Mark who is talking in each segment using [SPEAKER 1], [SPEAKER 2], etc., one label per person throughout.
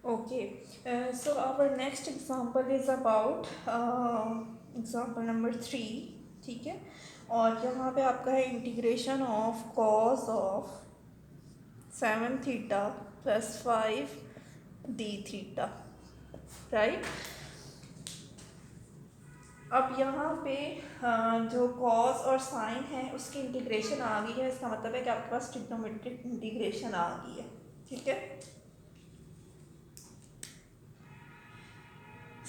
[SPEAKER 1] Okay, so our next example is about example number 3. ठीक है, और यहाँ पे आपका है integration of cos of 7 theta plus 5 d theta, right. अब यहाँ पे जो कॉस और साइन है उसकी इंटीग्रेशन आ गई है, इसका मतलब है कि आपके पास ट्रिग्नोमेट्रिक इंटीग्रेशन आ गई है। ठीक है,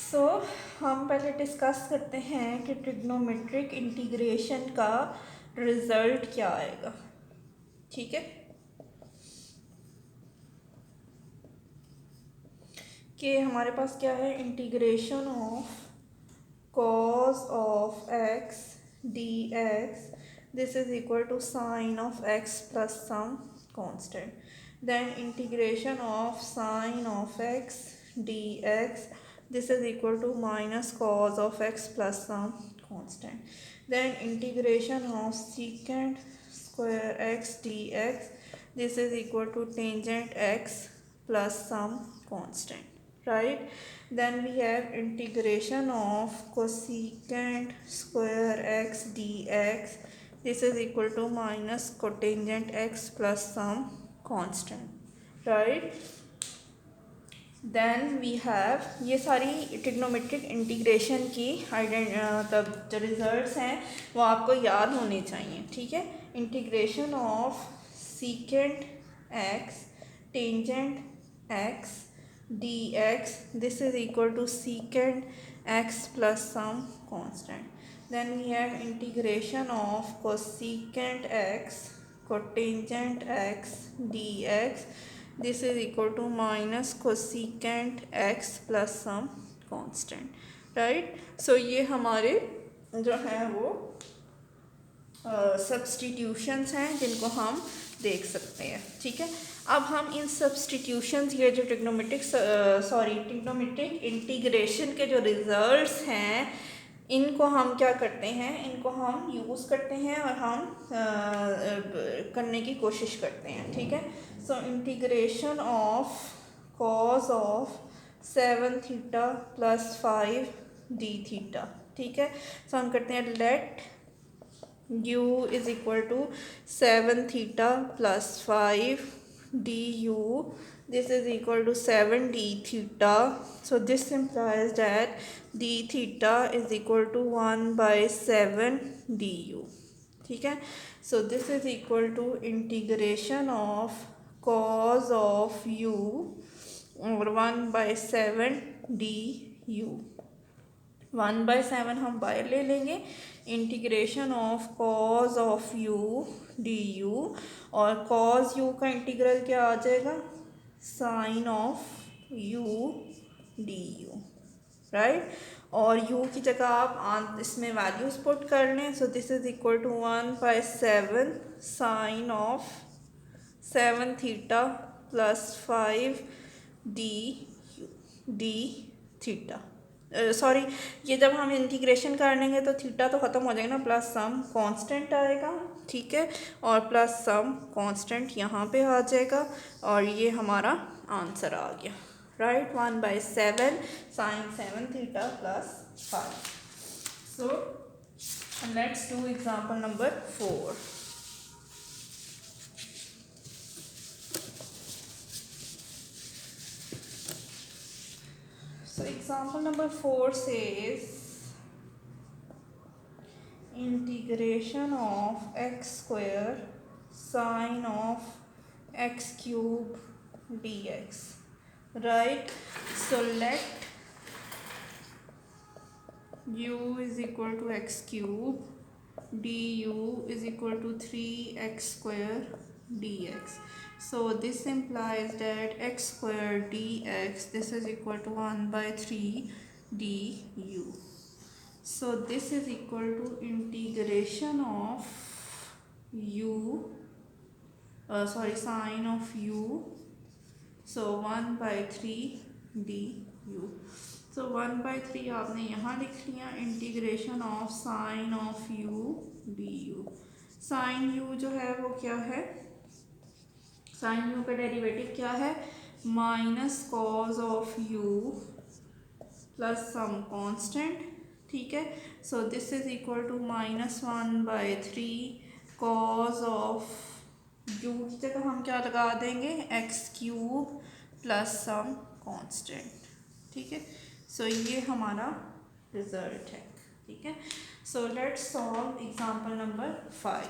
[SPEAKER 1] सो हम पहले डिस्कस करते हैं कि ट्रिग्नोमेट्रिक इंटीग्रेशन का रिजल्ट क्या आएगा। ठीक है, कि हमारे पास क्या है, integration of cos of x dx, this is equal to sine of x plus some constant, then integration of sine of x dx, this is equal to minus cos of x plus some constant, then integration of secant square x dx, this is equal to tangent x plus some constant, right। then we have integration of cosecant square x dx, this is equal to minus cotangent x plus some constant, right। Then we have, ये सारी trigonometric integration की मतलब जो results हैं वो आपको याद होने चाहिए। ठीक है, integration of secant x tangent x d x, this is equal to secant x plus some constant. Then we have integration of cosecant x cotangent x d x, this is equal to minus cosecant x plus some constant, right। so ये हमारे जो है वो substitutions हैं जिनको हम देख सकते हैं। ठीक है, अब हम इन सब्सटीट्यूशंस, ये जो ट्रिग्नोमेट्रिक इंटीग्रेशन के जो रिजल्ट्स हैं इनको हम क्या करते हैं, इनको हम यूज़ करते हैं और हम करने की कोशिश करते हैं। ठीक है, so integration of cos of 7 theta plus 5 d theta. ठीक है, सो हम करते हैं let u is equal to 7 theta plus 5 du, this is equal to 7 d theta, so this implies that d theta is equal to 1/7 du। ठीक है, so this is equal to integration of cos of u और 1/7 du, 1/7 हम बाहर ले लेंगे, integration of cos of u d u, और cos u का integral क्या आ जाएगा, sine of u d u, right. और u की जगह आप इसमें वैल्यूज पुट कर लें, so this is equal to 1/7 sine of 7 theta plus 5 d theta. Sorry, ये जब हम इंटीग्रेशन कर लेंगे तो थीटा तो ख़त्म हो जाएगा ना, प्लस सम कांस्टेंट आएगा। ठीक है, और प्लस सम कांस्टेंट यहाँ पे आ जाएगा और ये हमारा आंसर आ गया, right. 1/7 sine 7 theta plus 5। So let's do example number 4। So example number 4 says integration of x square sine of x cube dx, right। so let u is equal to x cube, du is equal to 3x square dx, so this implies that x square dx, this is equal to 1/3 du, so this is equal to integration of u sine of u, so 1/3 du, so 1/3 आपने यहाँ लिख लिया, integration of sine of u du, sine u जो है वो क्या है, sign u का डेरिवेटिव क्या है, minus cos of u plus some constant, ठीक है। So this is equal to -1/3 cos of u की जगह हम क्या लगा देंगे, x³ प्लस सम कांस्टेंट, ठीक है। सो ये हमारा रिजल्ट है, ठीक है। So let's solve example number 5।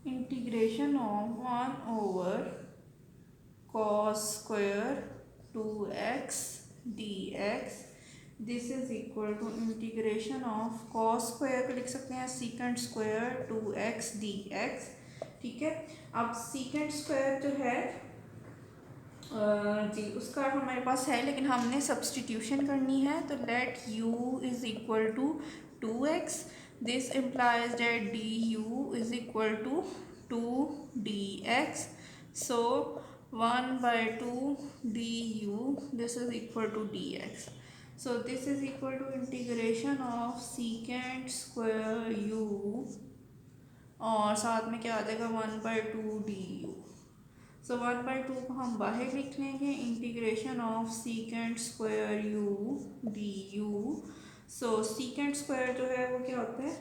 [SPEAKER 1] Integration of 1/cos square 2x dx, this is equal to integration of cos square को लिख सकते हैं सीकेंट स्क्वायर 2x dx, ठीक है। अब सीकेंट स्क्वायर जो है जी उसका हमारे पास है, लेकिन हमने सब्सटीट्यूशन करनी है, तो let u is equal to 2x, this implies that du is equal to 2dx, so 1/2 du, this is equal to dx, so this is equal to integration of secant square u और साथ में क्या आ जाएगा 1/2 du। सो 1/2 को हम बाहर लिख लेंगे, integration of secant square u d u. So secant square जो है वो क्या होता है,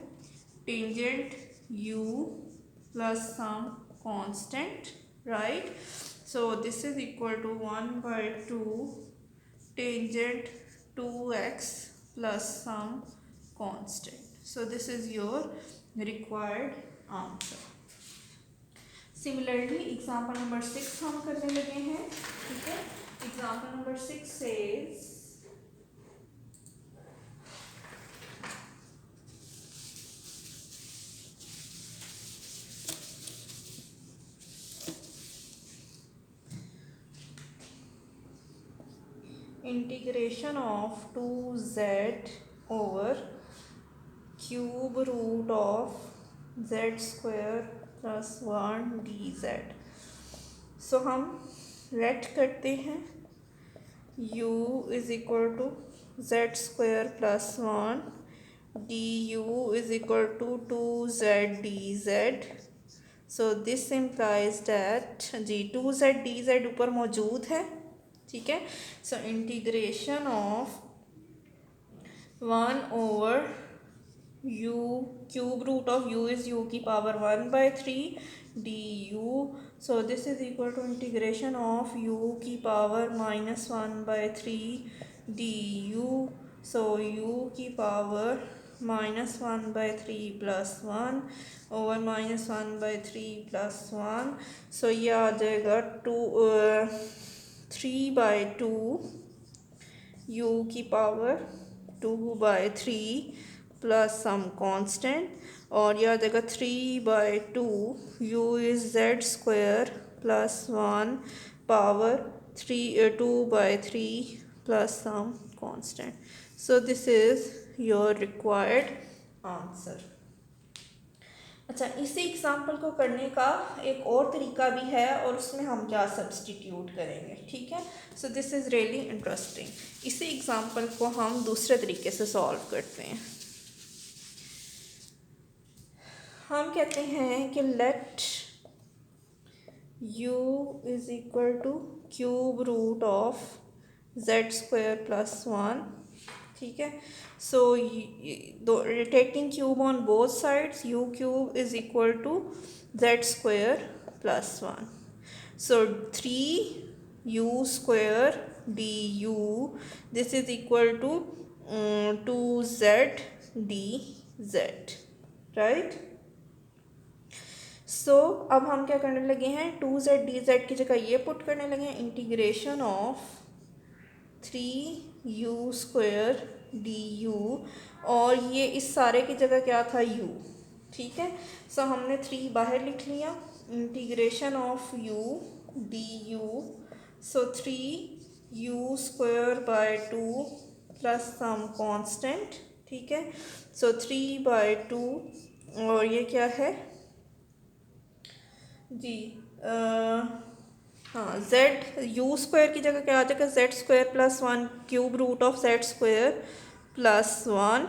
[SPEAKER 1] tangent u plus some constant, right. So this is equal to 1/2 tangent 2x plus some constant. So this is your required answer. Similarly example number 6 हम करने लगे हैं, ठीक है। Example number 6 says integration of 2z over cube root of z² plus 1 dz। सो हम late करते हैं u is equal to z² plus 1 du is equal to 2z dz। So this implies that जी 2z dz ऊपर मौजूद है, ठीक है। So integration of 1/u cube root of u is u की power 1/3 du। So this is equal to integration of u की power -1/3 du। So u की power -1/3 plus 1 over -1/3 plus 1। सो ये आ जाएगा 3/2 u की पावर 2/3 प्लस सम कांस्टेंट, और यह आ जाएगा 3/2 u is z² plus 1 power 2/3 plus some constant. So this is your required answer. अच्छा, इसी एग्जाम्पल को करने का एक और तरीका भी है, और उसमें हम क्या सब्सटीट्यूट करेंगे, ठीक है। So this is really interesting. इसी एग्जाम्पल को हम दूसरे तरीके से सॉल्व करते हैं। हम कहते हैं कि let u is equal to cube root of z² plus 1, ठीक है। So taking cube on both sides u³ is equal to z² plus 1। So 3u² du, this is equal to 2z dz, right. So अब हम क्या करने लगे हैं, 2z dz की जगह ये पुट करने लगे हैं, इंटीग्रेशन ऑफ 3u² du, और ये इस सारे की जगह क्या था u, ठीक है। सो हमने 3 बाहर लिख लिया, integration of u du। So 3u² plus some constant, ठीक है। सो 3/2, और ये क्या है जी हाँ जेड यू स्क्वायर की जगह क्या आ जाएगा, z square plus one cube root of z square plus one,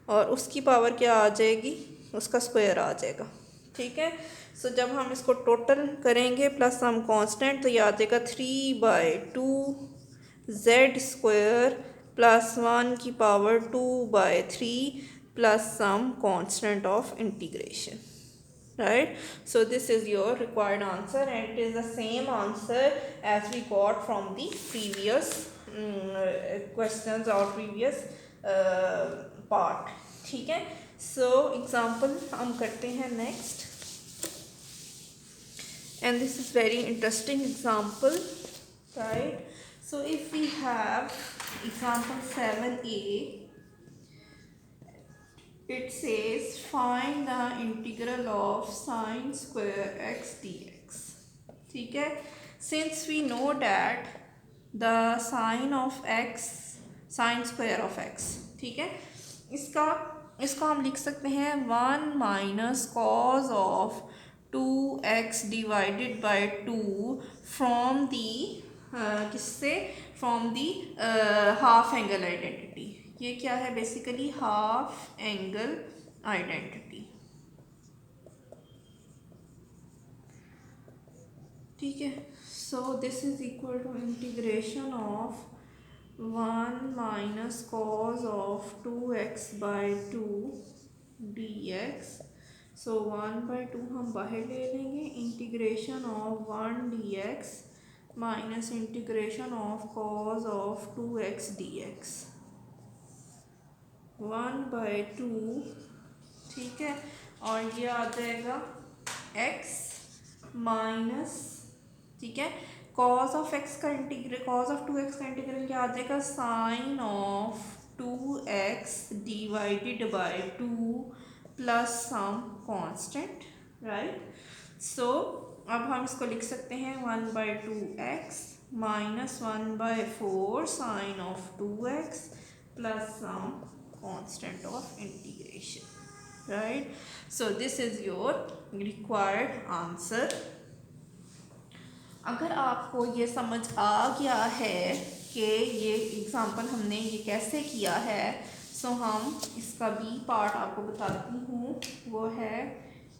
[SPEAKER 1] और उसकी पावर क्या आ जाएगी, उसका स्क्वायर आ जाएगा। ठीक है, सो जब हम इसको टोटल करेंगे प्लस सम कांस्टेंट तो ये आ जाएगा 3/2 जेड स्क्वायर प्लस वन की power 2/3 plus some constant of integration. Right, so this is your required answer and it is the same answer as we got from the previous questions or previous part. ठीक है, so example हम करते हैं next, and this is very interesting example, right? So if we have example 7a, it says find the integral of sine square x dx. ठीक है, since we know that the sine of x, sine square of x, ठीक है, इसको हम लिख सकते हैं 1 minus cos of 2x divided by 2 from the किससे, from the half angle identity. ये क्या है, बेसिकली हाफ एंगल आइडेंटिटी। ठीक है, so this is equal to integration of 1 minus cos of 2x by 2 dx। So 1/2 हम बाहर ले लेंगे, integration of 1 dx minus integration of cos of 2x dx 1/2। ठीक है, और ये आ जाएगा x माइनस, ठीक है, कॉज ऑफ x का इंटीग्रल, कॉज ऑफ 2x का इंटीग्रल क्या आ जाएगा, sine of 2x divided by 2 plus some constant, right. So अब हम इसको लिख सकते हैं 1/2x minus 1/4 sine of 2x plus some constant of integration, right. So this is your required answer. अगर आपको ये समझ आ गया है कि ये एग्जाम्पल हमने ये कैसे किया है, सो हम इसका बी पार्ट आपको बताती हूँ, वो है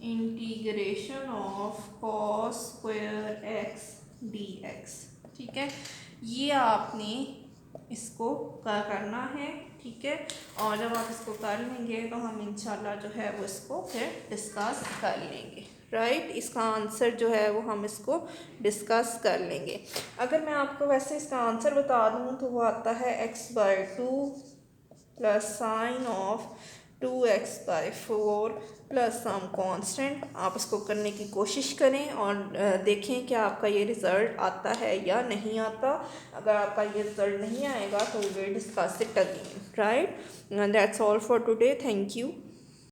[SPEAKER 1] integration of cos square x d x. ठीक है, ये आपने इसको करना है। ठीक है, और जब आप इसको कर लेंगे तो हम इंशाल्लाह जो है वो इसको फिर डिस्कस कर लेंगे, राइट। इसका आंसर जो है वो हम इसको डिस्कस कर लेंगे। अगर मैं आपको वैसे इसका आंसर बता दूँ तो वो आता है x/2 plus sine of 2x/4 plus some constant. आप इसको करने की कोशिश करें और देखें कि आपका ये रिज़ल्ट आता है या नहीं आता। अगर आपका ये रिज़ल्ट नहीं आएगा तो we will discuss it again, right. That's all for today, thank you.